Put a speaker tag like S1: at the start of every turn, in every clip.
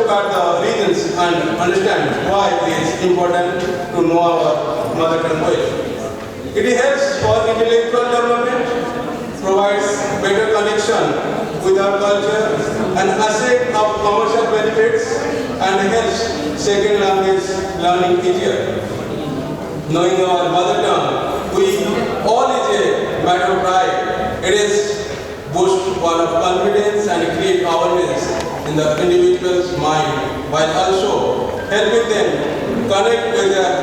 S1: look at the reasons and understand why it is important to know our mother tongue well. It helps for intellectual development, provides better connection with our culture, and asset of commercial benefits, and helps second language learning easier. Knowing our mother tongue, we all is a matter of pride. It is boost one of confidence and create awareness in the individual's mind, while also helping them connect with their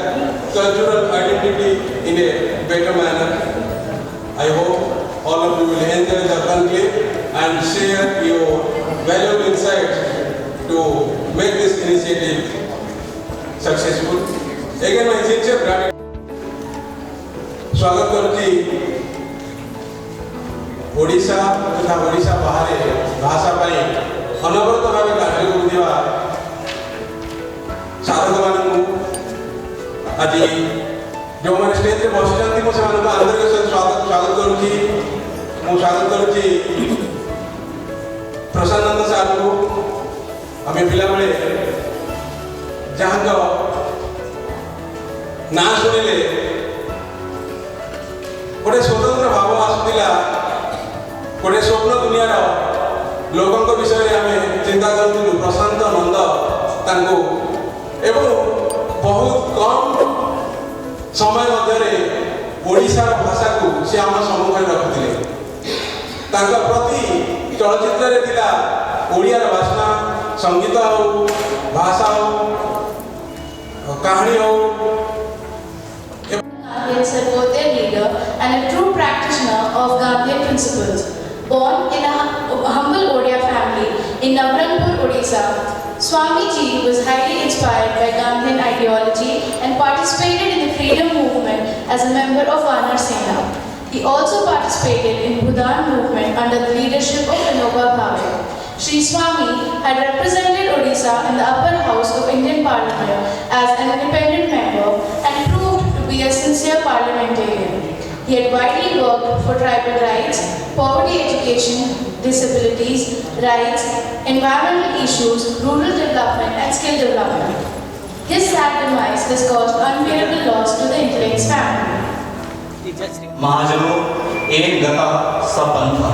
S1: cultural identity in a better manner. I hope all of you will enjoy the conclave and share your valuable insights to make this initiative successful. Again, my sincere gratitude. स्वागत करुची ओडिशा तथा ओडिशा बाहर भाषा अनवरत भाव कार्य करुवा साधक मान आज जो मैंने स्टेज में बसी आंतरिक स्वागत करुची स्वागत करुची प्रसादानंद सार को आम पिला बेले जहाँ ना शुणिले गोटे स्वतंत्र भाव आसूला गोटे स्वप्न दुनियार लोकों विषय आम चिंता करूँ प्रशांत नंद तांको एवं बहुत कम समय मध्य ओडिशार भाषा को सी आम सम्मुख रखुले प्रति चलचित्र थिला ओडियार भाषा संगीत हो भाषा हो कहानी हो
S2: himself both their leader and a true practitioner of Gandhian principles. Born in a humble Odia family in Navranpur, Odisha, Swamiji was highly inspired by Gandhian ideology and participated in the freedom movement as a member of Vanar Sena. He also participated in Bhudan movement under the leadership of Vinoba Bhave. Sri Swami had represented Odisha in the upper house of Indian Parliament as an independent member and proved to be a sincere parliamentarian. He had widely worked for tribal rights, poverty education, disabilities, rights, environmental issues, rural development and skill development. His sad demise has caused unbearable loss to the intellect's family.
S3: महाजनों, एक गता सब पंथा,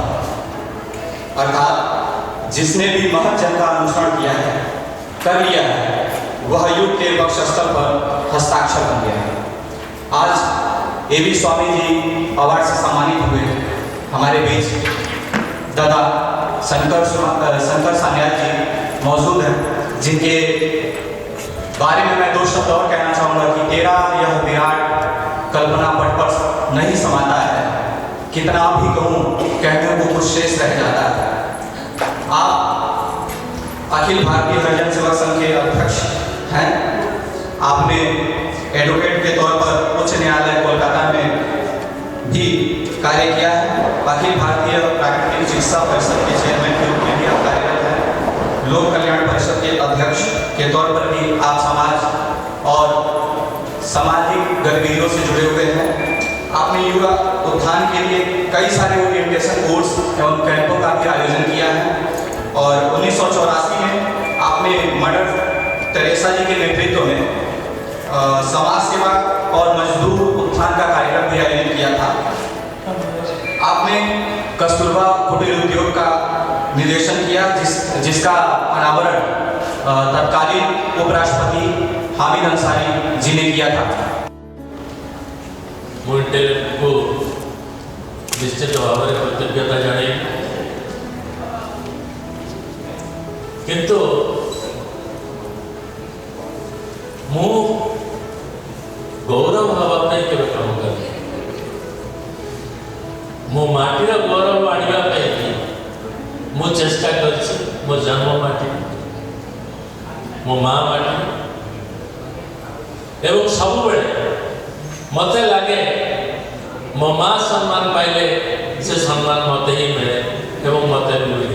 S3: अर्थात जिसने भी महत जन का अनुसरण किया है, कर लिया है, वह युग के वक्षस्थल पर हस्ताक्षर बन गया है। आज एबी स्वामी जी अवार्ड से सम्मानित हुए। हमारे बीच दादा शंकर सान्याल जी मौजूद हैं, जिनके बारे में मैं दो शब्द और कहना चाहूँगा कि तेरा यह विराट कल्पना पट पर नहीं समाता है, कितना भी कहूँ कहने को कुछ शेष रह जाता है। आप अखिल भारतीय हरिजन सेवा संघ के अध्यक्ष हैं। आपने एडवोकेट के तौर पर उच्च न्यायालय कोलकाता में भी कार्य किया है। अखिल भारतीय प्राकृतिक चिकित्सा परिषद के चेयरमैन के रूप में भी आप कार्यरत हैं। लोक कल्याण परिषद के अध्यक्ष के तौर पर भी आप समाज और सामाजिक गतिविधियों से जुड़े हुए हैं। आपने युवा उत्थान के लिए कई सारे ओरिएंटेशन कोर्स एवं कैंपों का भी आयोजन किया है और 1984 में आपने मदर टेरेसा जी के नेतृत्व में समाज सेवा और मजदूर उत्थान का कार्यक्रम भी आयोजित किया था। आपने कस्तूरबा कुटीर उद्योग का निर्देशन किया, जिसका अनावरण तत्कालीन उपराष्ट्रपति हामिद अंसारी जी ने किया था।
S4: मुझे को निश्चित भाव में कृतज्ञता जाने किंतु मु गौरव हवा पे केवे काम कर मो माटीर गौरव आनिबा पे मु चेष्टा करछि। मो जन्म माटी मो माँ माटी एवं सब बेले मते लगे मो माँ सम्मान पाइले से सम्मान मते ही मिले एवं मते मिले।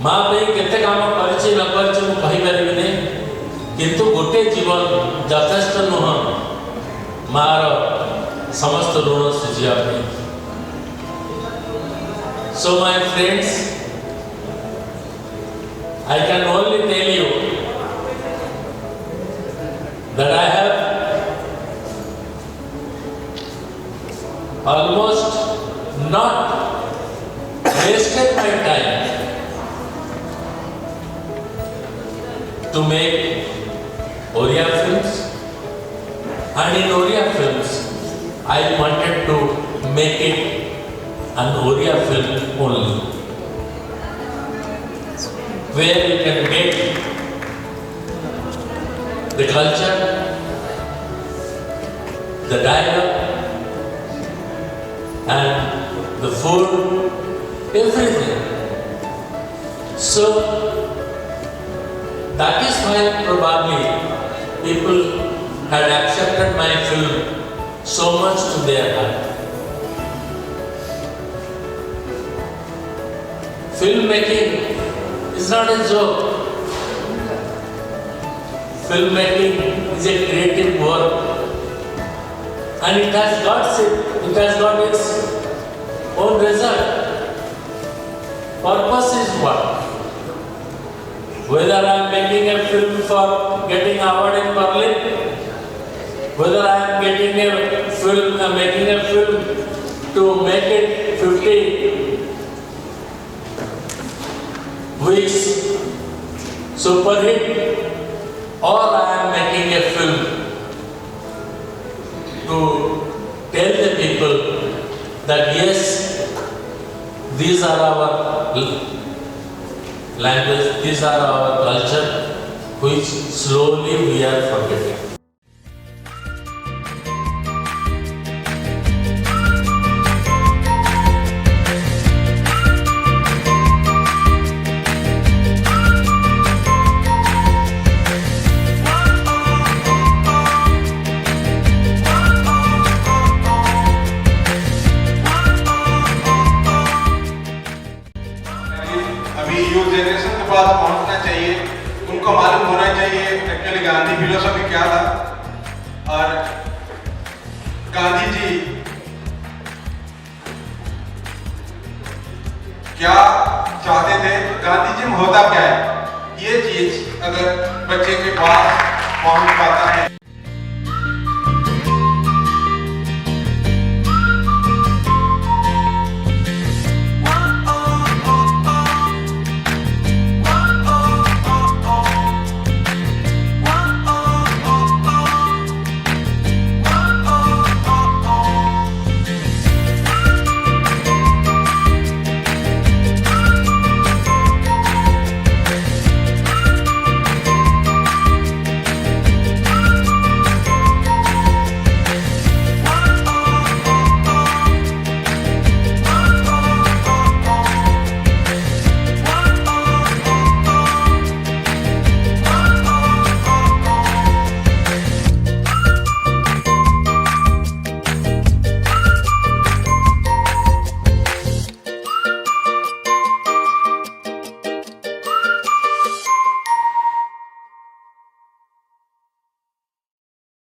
S4: माँ पे केते काम करछि न करछि मु कहि परिबि नै, किंतु गोटे जीवन यथेष्ट नुह मार समस्त ऋण सुझिया पे। So my friends, I can only tell you that I have almost not wasted my time to make Oriya films, and in Oriya films I wanted to make it an Oriya film only, where you can get the culture, the dialogue, and the food, everything. So that is why probably people had accepted my film so much to their heart. Filmmaking is not a joke. Filmmaking is a creative work, and it has got its own result. Purpose is what? Whether I am making a film for getting award in Berlin, whether I am making a film to make it 50 weeks super hit, or I am making a film to tell the people that yes, these are our language, these are our culture, which slowly we are forgetting.
S1: अभी youth generation के पास पहुंचना चाहिए, उनको मालूम होना चाहिए actually Gandhi philosophy क्या था और गांधी जी क्या चाहते थे, गांधी जी में होता क्या है, ये चीज अगर बच्चे के पास पहुंच पाता है।